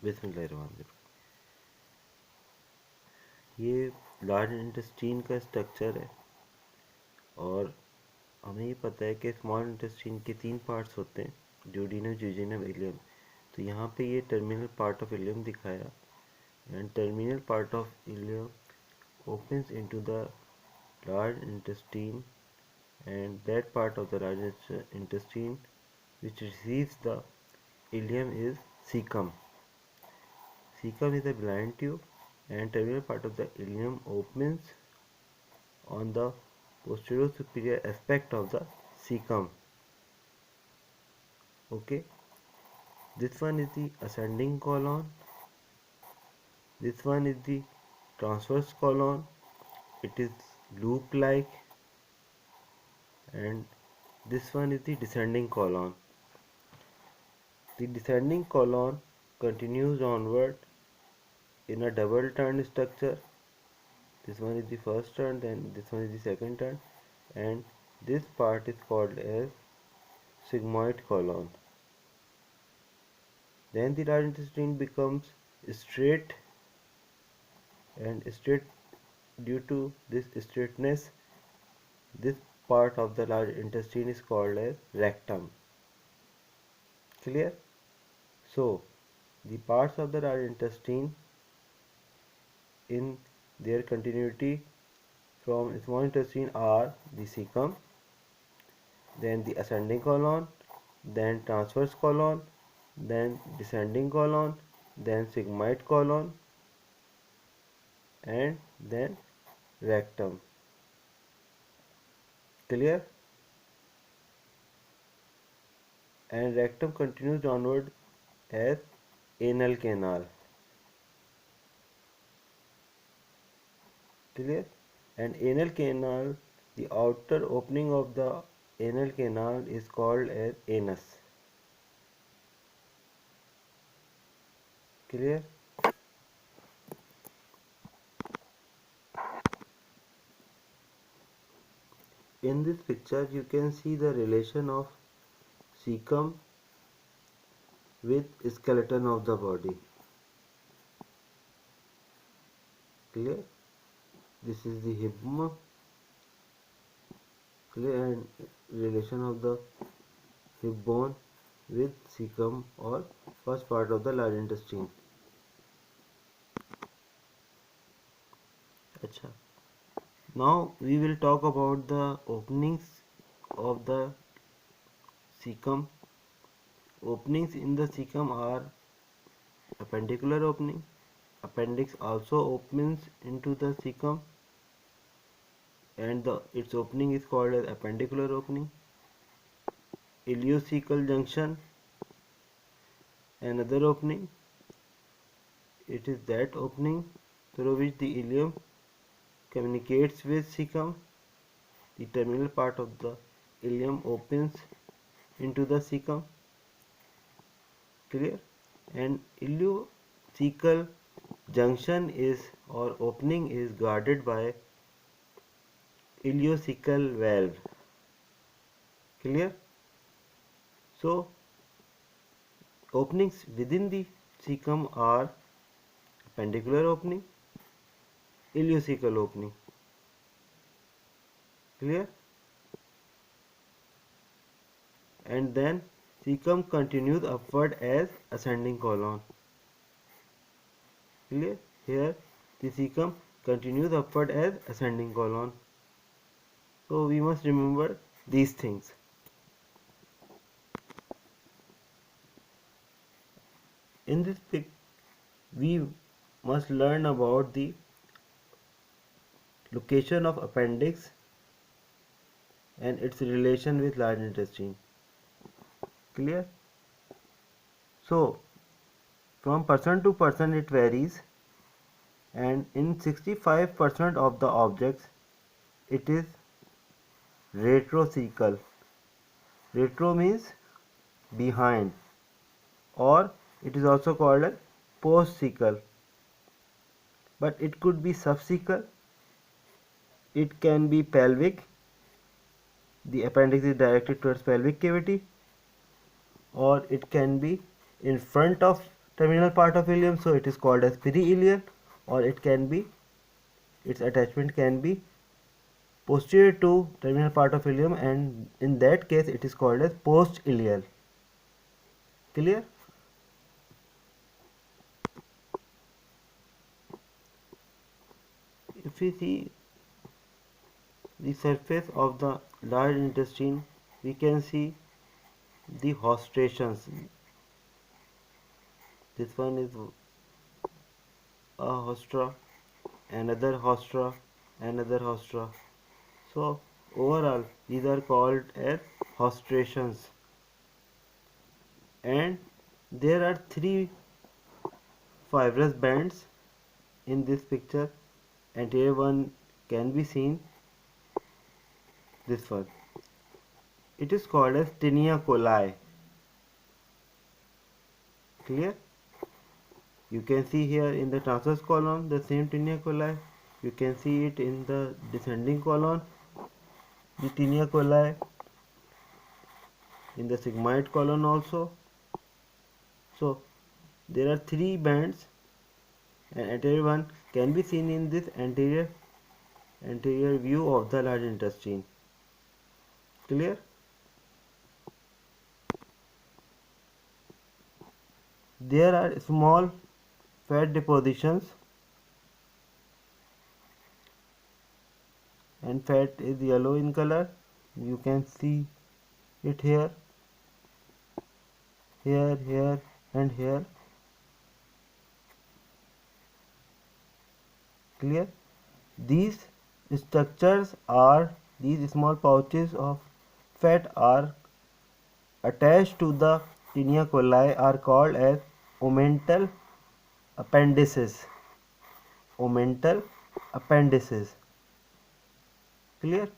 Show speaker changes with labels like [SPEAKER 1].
[SPEAKER 1] बिस्मिल्लाहिर्रहमानिर्रहीम। ये large intestine का स्ट्रक्चर है और हमें ये पता है कि स्मॉल इंटेस्टीन के 3 पार्ट्स होते हैं, ड्यूडेनम, जेजुनम, इलियम। तो यहाँ पे ये टर्मिनल पार्ट ऑफ इलियम दिखाया, and terminal part of ileum opens into the large intestine, and that part of the large intestine which receives the ileum is cecum. Cecum is a blind tube, and terminal part of the ileum opens on the posterior superior aspect of the cecum. Okay, this one is the ascending colon, this one is the transverse colon. It is loop like, and this one is the descending colon. The descending colon continues onward in a double turn structure. This one is the first turn, then this one is the second turn, and this part is called as sigmoid colon. Then the large intestine becomes straight, and straight, due to this straightness, this part of the large intestine is called as rectum. Clear? So the parts of the large intestine in their continuity from small intestine are the cecum, then the ascending colon, then transverse colon, then descending colon, then sigmoid colon, and then rectum. Clear? And rectum continues downward as anal canal. Clear? And anal canal, the outer opening of the anal canal is called as anus. Clear? In this picture you can see the relation of cecum with skeleton of the body. Clear? This is the hip bone. Clear? And relation of the hip bone with cecum or first part of the large intestine. Achha. Now we will talk about the openings of the cecum. Openings in the cecum are appendicular opening. Appendix also opens into the cecum, and its opening is called as appendicular opening. Ileocecal junction, another opening. It is that opening through which the ileum communicates with cecum. The terminal part of the ileum opens into the cecum. Clear? And ileocecal junction is or opening is guarded by ileocecal valve. Clear? So openings within the cecum are appendicular opening, ileocecal opening. Clear? And then cecum continues upward as ascending colon. Clear? Here the cecum continues upward as ascending colon. So we must remember these things. In this pic, we must learn about the location of appendix and its relation with large intestine. Clear? So from person to person it varies, and in 65% of the objects it is retrocecal. Retro means behind, or it is also called as postcecal, but it could be subcecal, it can be pelvic, the appendix is directed towards pelvic cavity, or it can be in front of terminal part of ileum, so it is called as periileum, or it can be, its attachment can be posterior to terminal part of ileum, and in that case it is called as post-ileal. Clear? If we see the surface of the large intestine, we can see the hostrations. This one is a hostra, another hostra. So overall these are called as hostrations, and there are three fibrous bands in this picture. Anterior one can be seen, this one. It is called as tinea coli. Clear? You can see here in the transverse colon the same tinea coli. You can see it in the descending colon, the tinea coli, in the sigmoid colon also. So there are three bands, and anterior one can be seen in this anterior view of the large intestine. Clear? There are small fat depositions, and fat is yellow in color. You can see it here, here and here. Clear? These structures are, these small pouches of fat are attached to the tinea coli, are called as omental appendices. Omental appendices. Clear?